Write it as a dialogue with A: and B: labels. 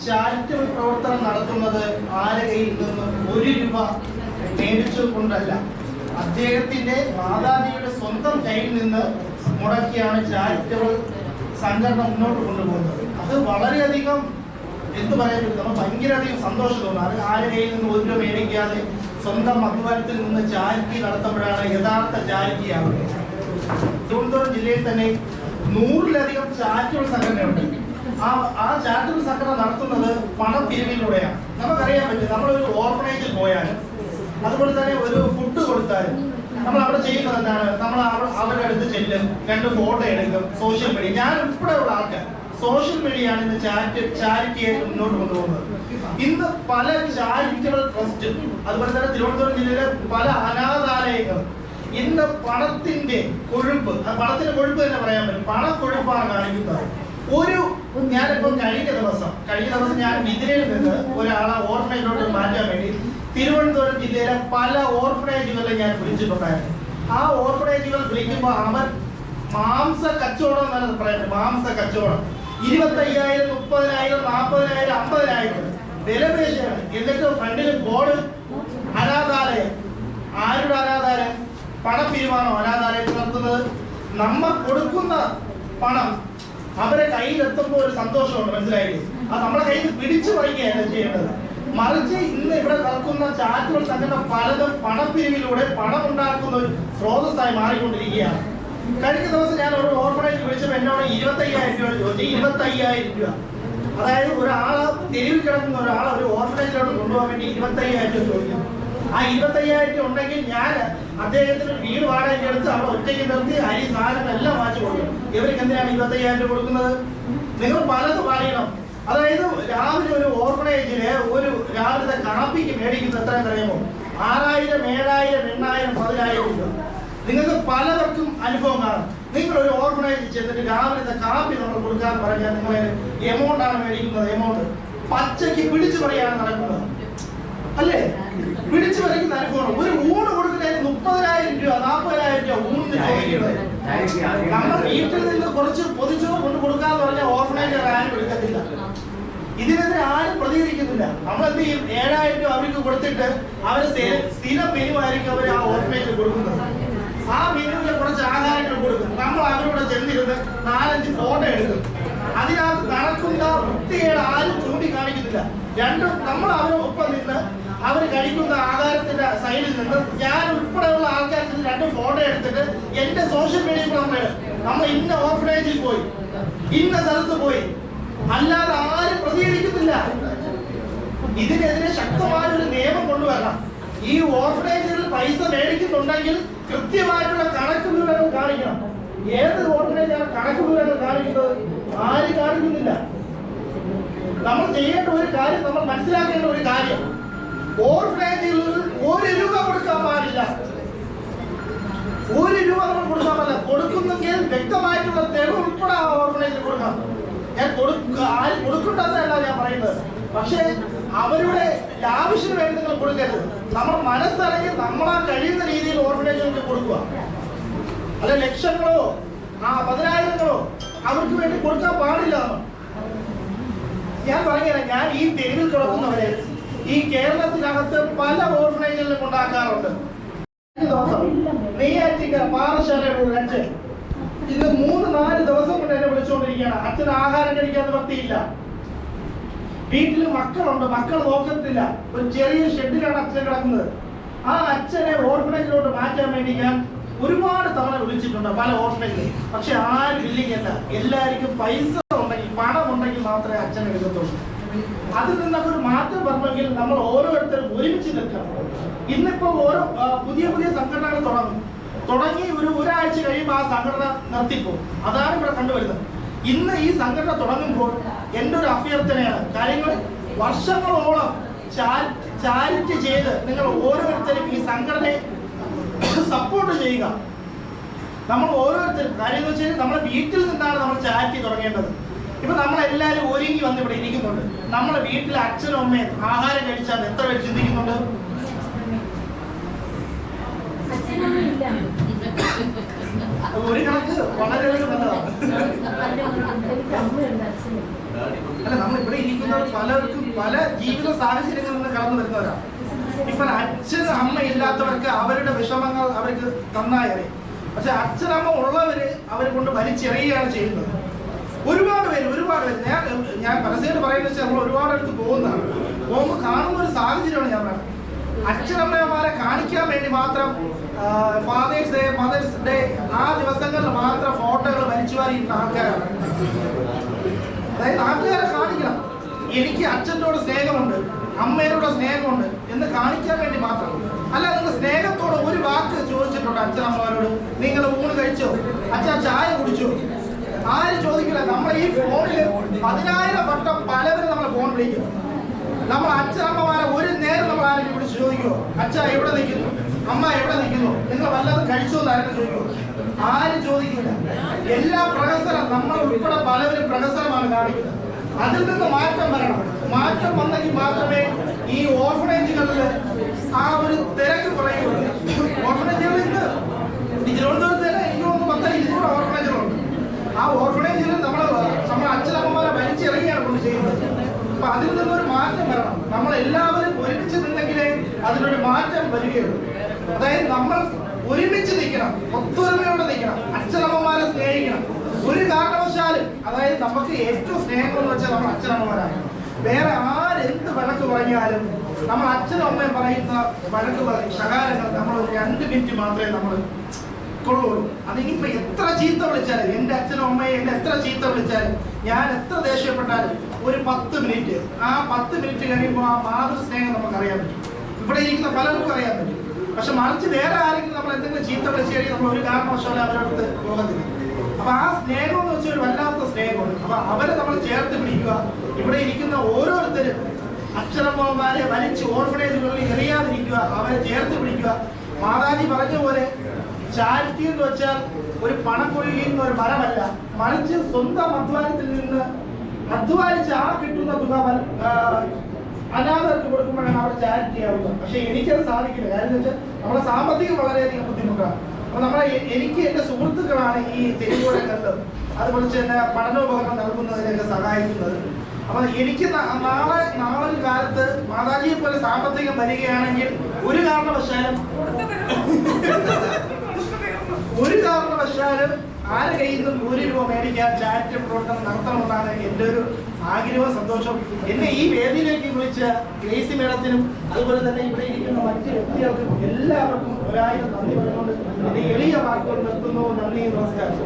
A: Charitable പ്രവർത്തനം നടത്തുന്നത് ആരുടെ കയ്യിൽ നിന്നും 1 രൂപ മേടിച്ചുകൊണ്ടല്ല, അദ്ദേഹത്തിന്റെ മാതാപിതാക്കളുടെ സ്വന്തം കയ്യിൽ നിന്ന് മുടക്കിയാണ് ചാരിറ്റബിൾ സംഘടന മുന്നോട്ട് കൊണ്ടുപോകുന്നത്. അത് വളരെയധികം എന്ത് പറയാൻ പറ്റും, നമ്മൾ ഭയങ്കരധികം സന്തോഷം തോന്നുന്നു. അത് ആരുടെ കയ്യിൽ നിന്ന് 1 രൂപ മേടിക്കാതെ സ്വന്തം അധ്വാനത്തിൽ നിന്ന് ചാരിറ്റി നടത്തുമ്പോഴാണ് യഥാർത്ഥ ചാരിറ്റി ആവുന്നത്. തിരുവനന്തപുരം ജില്ലയിൽ തന്നെ 100-ലധികം ചാരിറ്റബിൾ സംഘടനയുണ്ട്. ആ ചാരിറ്റബിൾ സംഘടന നടത്തുന്നത് പണപ്പിരിവിലൂടെയാണ്. നമുക്കറിയാൻ പറ്റും, നമ്മളൊരു ഓർഫനേജിൽ പോയാലും അതുപോലെ തന്നെ ഒരു ഫുഡ് കൊടുത്താലും നമ്മൾ അവിടെ ചെയ്യുന്നത് എന്താണ്, നമ്മൾ അവരുടെ അടുത്ത് ചെല്ലും, 2 ഫോട്ടോ എടുക്കും. സോഷ്യൽ മീഡിയ, ഞാൻ ഉൾപ്പെടെയുള്ള ആൾക്കാർ സോഷ്യൽ മീഡിയയാണ് ഇന്ന് ചാരിറ്റിയായിട്ട് മുന്നോട്ട് കൊണ്ടുപോകുന്നത്. ഇന്ന് പല ചാരിറ്റബിൾ ട്രസ്റ്റ്, അതുപോലെ തന്നെ തിരുവനന്തപുരം ജില്ലയിലെ പല അനാഥാലയങ്ങൾ ഇന്ന് പണത്തിന്റെ കൊഴുപ്പ് തന്നെ പറയാൻ പറ്റും, പണക്കൊഴുപ്പാണ് കാണിക്കുന്നത്. ഞാനിപ്പോൾ കഴിഞ്ഞ ദിവസം ഞാൻ മിഥിലയിൽ നിന്ന് ഒരാളെ ഓർഫനേജിലോട്ട് മാറ്റാൻ വേണ്ടി തിരുവനന്തപുരം ജില്ലയിലെ പല ഓർഫനേജുകളിൽ ഞാൻ വിളിച്ചിട്ടുണ്ടായിരുന്നു. ആ ഓർഫനേജുകൾ വിളിക്കുമ്പോൾ അവർ മാംസ കച്ചവടം എന്നാണ് പറയുന്നത്. മാംസ കച്ചവടം 25,000, 30,000, 40,000, 50,000 വിലപേശയാണ്. എന്നിട്ട് ഫ്രണ്ടിൽ ബോർഡ് അനാഥാലയം. ആരുടെ അനാഥാലയം? പണപ്പിരിവാണോ അനാഥാലയത്തിൽ നടത്തുന്നത്? നമ്മൾ കൊടുക്കുന്ന പണം അവരെ കയ്യിലെത്തുമ്പോൾ ഒരു സന്തോഷമുണ്ട്, മനസ്സിലായില്ലേ? അത് നമ്മളെ കയ്യിൽ പിടിച്ചു പറിക്കുകയാണ് ചെയ്യേണ്ടത്. മറിച്ച് ഇന്ന് ഇവിടെ നടക്കുന്ന ചാരിറ്റബിൾ സംഘടന പലതും പണപ്പിരിവിലൂടെ പണം ഉണ്ടാക്കുന്ന ഒരു സ്രോതസ്സായി മാറിക്കൊണ്ടിരിക്കുകയാണ്. കഴിഞ്ഞ ദിവസം ഞാൻ ഒരു ഓർഫനേജ് വിളിച്ചപ്പോൾ എന്നോട് 25,000 രൂപ ചോദിച്ചു. 25,000 രൂപ, അതായത് ഒരാളെ തെരുവിൽ കിടക്കുന്ന ഒരാളെ ഒരു ഓർഫനേജിലോട്ട് കൊണ്ടുപോകാൻ വേണ്ടി 25,000 രൂപ ചോദിക്കുന്നു. ആ 25,000 രൂപ ഉണ്ടെങ്കിൽ ഞാൻ അദ്ദേഹത്തിന് വീട് വാടകയ്ക്ക് എടുത്ത് അവിടെ ഒറ്റയ്ക്ക് നിർത്തി അരി സാധനം എല്ലാം വാങ്ങിച്ചു കൊടുക്കും. ഇവർക്ക് എന്തിനാണ് 25,000 രൂപ കൊടുക്കുന്നത്? നിങ്ങൾ പലതും അറിയണം. അതായത് രാവിലെ ഒരു ഓർഫനേജില് ഒരു രാവിലത്തെ കാപ്പിക്ക് മേടിക്കുന്നത് എത്രയെന്ന് അറിയുമോ? 6,000, 7,000, 8,000, 10,000 രൂപ. നിങ്ങൾക്ക് പലവർക്കും അനുഭവം കാണും. നിങ്ങൾ ഒരു ഓർഫനേജിൽ ചെന്നിട്ട് രാവിലത്തെ കാപ്പി നമ്മൾ കൊടുക്കാന്ന് പറഞ്ഞാൽ നിങ്ങൾ എമൗണ്ട് ആണ് മേടിക്കുന്നത്. എമൗണ്ട് പച്ചയ്ക്ക് പിടിച്ചു പറയാണ് നടക്കുന്നത്, അല്ലേ? പിടിച്ചു വരയ്ക്കുന്ന അനുഭവം. ഒരു ഊണ് കൊടുക്കുന്നതിന് 30,000 രൂപ, 40,000 രൂപ ഊണിന് ചോദിക്കുന്നത്. നമ്മൾ വീട്ടിൽ നിന്ന് കുറച്ച് പൊതിച്ചോറ് കൊണ്ട് കൊടുക്കാന്ന് പറഞ്ഞാൽ ഓർഫനേജ് ആരും എടുക്കത്തില്ല. ഇതിനെതിരെ ആരും പ്രതികരിക്കുന്നില്ല. നമ്മൾ എന്ത് ചെയ്യും? 7,000 രൂപ അവർക്ക് കൊടുത്തിട്ട് അവര് സ്ഥിരം മെനു ആയിരിക്കും അവർ ആ ഓർഫനേജിൽ കൊടുക്കുന്നത്. ആ മെനുവിൽ കുറച്ച് ആഹാരങ്ങൾ കൊടുക്കും. നമ്മൾ അവരോട് ചെന്നിരുന്ന് 4-5 ഫോട്ടോ എടുക്കും. അതിനകത്ത് നടക്കുന്ന വൃത്തികേട് ആരും ചൂണ്ടിക്കാണിക്കുന്നില്ല. രണ്ടും നമ്മൾ അവരൊപ്പം നിന്ന് അവർ കഴിക്കുന്ന ആഹാരത്തിന്റെ സൈഡിൽ നിന്ന് ഞാൻ ഉൾപ്പെടെയുള്ള ആൾക്കാർക്ക് 2 ഫോട്ടോ എടുത്തിട്ട് എന്റെ സോഷ്യൽ മീഡിയയിൽ നമ്മൾ ഇന്ന ഓർഫനേജിൽ പോയി, ഇന്ന സ്ഥലത്ത് പോയി, അല്ലാതെ ആരും പ്രതികരിക്കുന്നില്ല. ഇതിനെതിരെ ശക്തമായ ഒരു നിയമം കൊണ്ടുവരണം. ഈ ഓർഫനേജുകളിൽ പൈസ മേടിക്കുന്നുണ്ടെങ്കിൽ കൃത്യമായിട്ടുള്ള കണക്ക് വിവരങ്ങൾ കാണിക്കണം. ഏത് ഓർഫനേജാണ് കണക്ക് വിവരങ്ങൾ കാണിക്കുന്നത്? ആരും കാണിക്കുന്നില്ല. നമ്മൾ ചെയ്യേണ്ട ഒരു കാര്യം, നമ്മൾ മനസ്സിലാക്കേണ്ട ഒരു കാര്യം, ഓർഫനേജുകളിൽ 1 രൂപ കൊടുക്കാൻ പാടില്ല. 1 രൂപ നമ്മൾ കൊടുക്കാൻ പാടില്ല. കൊടുക്കുന്നെങ്കിൽ വ്യക്തമായിട്ടുള്ള തെളിവ് ഉൾപ്പെടെ ആ ഓർഫനേജിൽ കൊടുക്കാം. ഞാൻ ആരും കൊടുക്കണ്ടെന്നല്ല ഞാൻ പറയുന്നത്. പക്ഷേ അവരുടെ ആവശ്യത്തിന് വേണ്ടി നിങ്ങൾ കൊടുക്കരുത്. നമ്മൾ മനസ്സിറങ്ങി നമ്മളാ കഴിയുന്ന രീതിയിൽ ഓർഫനേജുകൾക്ക് കൊടുക്കുക. അല്ല ലക്ഷങ്ങളോ 10,000-ങ്ങളോ അവർക്ക് വേണ്ടി കൊടുക്കാൻ പാടില്ല. ഞാൻ പറഞ്ഞുതരാം. ഞാൻ ഈ തെരുവിൽ കിടക്കുന്നവരെ ഈ കേരളത്തിനകത്ത് പല ഓർഫനേജുകളിലും കൊണ്ടാക്കാറുണ്ട്. നെയ്യാറ്റിക്കര പാറശാലയുടെ അച്ഛൻ ഇത് 3-4 ദിവസം കൊണ്ട് എന്നെ വിളിച്ചുകൊണ്ടിരിക്കുകയാണ്. അച്ഛന് ആഹാരം കഴിക്കാൻ നിവർത്തിയില്ല. വീട്ടിൽ മക്കളുണ്ട്, മക്കൾ നോക്കത്തില്ല. ഒരു ചെറിയ ഷെഡിലാണ് അച്ഛൻ കിടക്കുന്നത്. ആ അച്ഛനെ ഓർഫനേജിലോട്ട് മാറ്റാൻ വേണ്ടി ഞാൻ ഒരുപാട് തവണ വിളിച്ചിട്ടുണ്ട് പല ഓർഫനേജിൽ. പക്ഷെ ആരും ഇല്ലെങ്കിൽ എല്ലാവർക്കും പൈസ ഉണ്ടെങ്കിൽ, പണം ഉണ്ടെങ്കിൽ മാത്രമേ അച്ഛനെ എടുക്കത്തുള്ളൂ. അതിൽ നിന്നൊക്കെ ഒരു മാറ്റം വരണമെങ്കിൽ നമ്മൾ ഓരോരുത്തരും ഒരുമിച്ച് നിൽക്കണം. ഇന്നിപ്പോ ഓരോ പുതിയ സംഘടനകൾ തുടങ്ങി ഒരാഴ്ച കഴിയുമ്പോൾ ആ സംഘടന നിർത്തിപ്പോകും. അതാണ് ഇവിടെ കണ്ടുവരുന്നത്. ഇന്ന് ഈ സംഘടന തുടങ്ങുമ്പോൾ എൻ്റെ ഒരു അഭ്യർത്ഥനയാണ്, കാര്യങ്ങൾ വർഷങ്ങളോളം ചാരിറ്റി ചെയ്ത് നിങ്ങൾ ഓരോരുത്തരും ഈ സംഘടനയെ സപ്പോർട്ട് ചെയ്യുക. നമ്മൾ ഓരോരുത്തരും കാര്യം എന്ന് വെച്ചാൽ നമ്മുടെ വീട്ടിൽ നിന്നാണ് നമ്മൾ ചാരിറ്റി തുടങ്ങേണ്ടത്. ഇപ്പൊ നമ്മളെല്ലാവരും ഒരുങ്ങി വന്ന് ഇവിടെ ഇരിക്കുന്നുണ്ട്. നമ്മളെ വീട്ടിലെ അച്ഛനും അമ്മയും ആഹാരം കഴിച്ചാൽ എത്ര പേര് ചിന്തിക്കുന്നുണ്ട്? ഒരു കണക്ക് വളരെ നല്ലതാണ്. അല്ല, നമ്മൾ ഇവിടെ ഇരിക്കുന്നവർ പലർക്കും പല ജീവിത സാഹചര്യങ്ങളിൽ നിന്ന് കടന്നു വരുന്നവരാണ്. ഇപ്പൊ അച്ഛൻ അമ്മ ഇല്ലാത്തവർക്ക് അവരുടെ വിഷമങ്ങൾ അവർക്ക് നന്നായി അറിയാം. പക്ഷെ അച്ഛനമ്മ ഉള്ളവര് അവരെ കൊണ്ട് വലിച്ചെറിയുകയാണ് ചെയ്യുന്നത്. ഒരുപാട് പേര് ഞാൻ പരസ്യമായിട്ട് പറയുന്നത് വെച്ചാൽ നമ്മൾ ഒരുപാട് അടുത്ത് പോകുന്നതാണ്. പോകുമ്പോൾ കാണുന്ന ഒരു സാഹചര്യമാണ് ഞാൻ പറയുന്നത്. അച്ഛനമ്മമാരെ കാണിക്കാൻ വേണ്ടി മാത്രം ഫാദേഴ്സ് ഡേ, മദേഴ്സ് ഡേ ആ ദിവസങ്ങളിൽ മാത്രം ഫോട്ടോകൾ വലിച്ചു വാരിയിരുന്ന ആൾക്കാരാണ്. അതായത് നാട്ടുകാരെ കാണിക്കണം, എനിക്ക് അച്ഛനോട് സ്നേഹമുണ്ട്, അമ്മയോട് സ്നേഹമുണ്ട് എന്ന് കാണിക്കാൻ വേണ്ടി മാത്രം. അല്ല, നിങ്ങൾ സ്നേഹത്തോടെ ഒരു വാക്ക് ചോദിച്ചിട്ടുണ്ട് അച്ഛനമ്മമാരോട്? നിങ്ങൾ ഊണ് കഴിച്ചോ, അച്ഛൻ ചായ കുടിച്ചോ? ആരും ചോദിക്കില്ല. നമ്മൾ ഈ ഫോണില് 10,000 വട്ടം പലവരും നമ്മളെ ഫോൺ വിളിക്കും. നമ്മൾ അച്ഛനമ്മമാരെ ഒരു നേരം നമ്മൾ ആരെങ്കിലും വിളിച്ച് ചോദിക്കുമോ, അച്ഛ എവിടെ നിൽക്കുന്നു, അമ്മ എവിടെ നിൽക്കുന്നു, നിങ്ങൾ വല്ലതും കഴിച്ചോ എന്ന് ആരെങ്കിലും ചോദിക്കുമോ? ആരും ചോദിക്കില്ല. എല്ലാ പ്രഹസനം, നമ്മൾ ഉൾപ്പെടെ പലവരും പ്രഹസനമാണ് കാണിക്കുന്നത്. അതിൽ നിന്ന് മാറ്റം വരണം. മാറ്റം വന്നെങ്കിൽ മാത്രമേ ഈ ഓർഫനേജുകളിൽ ആ ഒരു തിരക്ക് കുറയുള്ളൂ. ഓർഫനേജുകൾ ഇന്ന് തിരുവനന്തപുരത്ത് തന്നെ എനിക്ക് തോന്നുന്നു 10-20 ഓർഫനേജുകളുണ്ട്. ആ ഓർഫനേജിൽ നമ്മൾ അച്ഛനമ്മമാരെ വലിച്ചിറങ്ങിയാണ് കൊണ്ട് ചെയ്യുന്നത്. അപ്പൊ അതിൽ നിന്നൊരു മാറ്റം വരണം. നമ്മൾ എല്ലാവരും ഒരുമിച്ച് നിന്നെങ്കിലേ അതിനൊരു മാറ്റം വരികയുള്ളൂ. അതായത് നമ്മൾ ഒരുമിച്ച് നിൽക്കണം, ഒത്തൊരുമയോടെ നിൽക്കണം, അച്ഛനമ്മമാരെ സ്നേഹിക്കണം. ഒരു കാരണവശാലും, അതായത് നമുക്ക് ഏറ്റവും സ്നേഹം എന്ന് വെച്ചാൽ നമ്മൾ അച്ഛനമ്മമാരാണ്. വേറെ ആരെന്ത് വഴക്ക് പറഞ്ഞാലും നമ്മൾ അച്ഛനും അമ്മയും പറയുന്ന വഴക്ക് ശകാരങ്ങൾ നമ്മൾ ഒരു 2 മിനിറ്റ് മാത്രമേ നമ്മൾ കൊള്ളുള്ളൂ. അതിനിപ്പോ എത്ര ചീത്ത വിളിച്ചാലും, എൻ്റെ അച്ഛനും അമ്മയും എന്നെ എത്ര ചീത്ത വിളിച്ചാലും, ഞാൻ എത്ര ദേഷ്യപ്പെട്ടാലും ഒരു 10 മിനിറ്റ്, ആ 10 മിനിറ്റ് കഴിയുമ്പോൾ ആ മാതൃസ്നേഹം നമുക്ക് അറിയാൻ പറ്റും. ഇവിടെ ഇരിക്കുന്ന പലർക്കും അറിയാൻ പറ്റും. പക്ഷെ മറിച്ച് വേറെ ആരെങ്കിലും നമ്മൾ എന്തെങ്കിലും ചീത്ത വിളിച്ചു കഴിഞ്ഞാൽ നമ്മൾ ഒരു കാരണവശാലും അവരടുത്ത് പോകത്തില്ല. അപ്പൊ ആ സ്നേഹം എന്ന് വെച്ചാൽ ഒരു വല്ലാത്ത സ്നേഹമാണ്. അപ്പൊ അവരെ നമ്മൾ ചേർത്ത് പിടിക്കുക. ഇവിടെ ഇരിക്കുന്ന ഓരോരുത്തരും അച്ഛനമ്മമാരെ വലിച്ച് ഓർഫനേജുകളിൽ എറിയാതിരിക്കുക, അവരെ ചേർത്ത് പിടിക്കുക. മാതാജി പറഞ്ഞ പോലെ ചാരിറ്റി എന്ന് വെച്ചാൽ ഒരു പണം കൊയ്യുന്ന ഒരു മരമല്ല, മറിച്ച് സ്വന്തം അധ്വാനത്തിൽ നിന്ന് അധ്വാനിച്ച് ആ കിട്ടുന്ന തുക അനാഥർക്ക് കൊടുക്കുമ്പോഴാണ് അവർ ചാരിറ്റി ആവുക. പക്ഷെ എനിക്കത് സാധിക്കില്ല. കാര്യം വെച്ചാൽ നമ്മുടെ സാമ്പത്തികം വളരെയധികം ബുദ്ധിമുട്ടാണ്. അപ്പൊ എനിക്ക് എൻ്റെ സുഹൃത്തുക്കളാണ് ഈ തെരുവോടെ കണ്ടത്, അതുപോലെ തന്നെ പഠനോപകരണം നൽകുന്നതിനൊക്കെ സഹായിക്കുന്നത്. അപ്പൊ എനിക്ക് നാളെ ഒരു കാലത്ത് മാതാജിയെ പോലെ സാമ്പത്തികം വരികയാണെങ്കിൽ ഒരു കാരണവശാലും ആരെ കയ്യിൽ നിന്നും 1 രൂപ മേടിക്കാൻ ചാരിറ്റബിൾ പ്രവർത്തനം നടത്തണമെന്നാണ് എൻ്റെ ഒരു ആഗ്രഹവും സന്തോഷം. എന്നെ ഈ വേദിയിലേക്ക് വിളിച്ച ഗ്രേസി മേഡത്തിനും അതുപോലെ തന്നെ ഇവിടെ ഇരിക്കുന്ന മറ്റ് വ്യക്തികൾക്കും എല്ലാവർക്കും 1000 നന്ദി പറഞ്ഞുകൊണ്ട് എന്റെ എളിയ വാക്കുകൾ നിർത്തുന്നു. നന്ദി, നമസ്കാരം.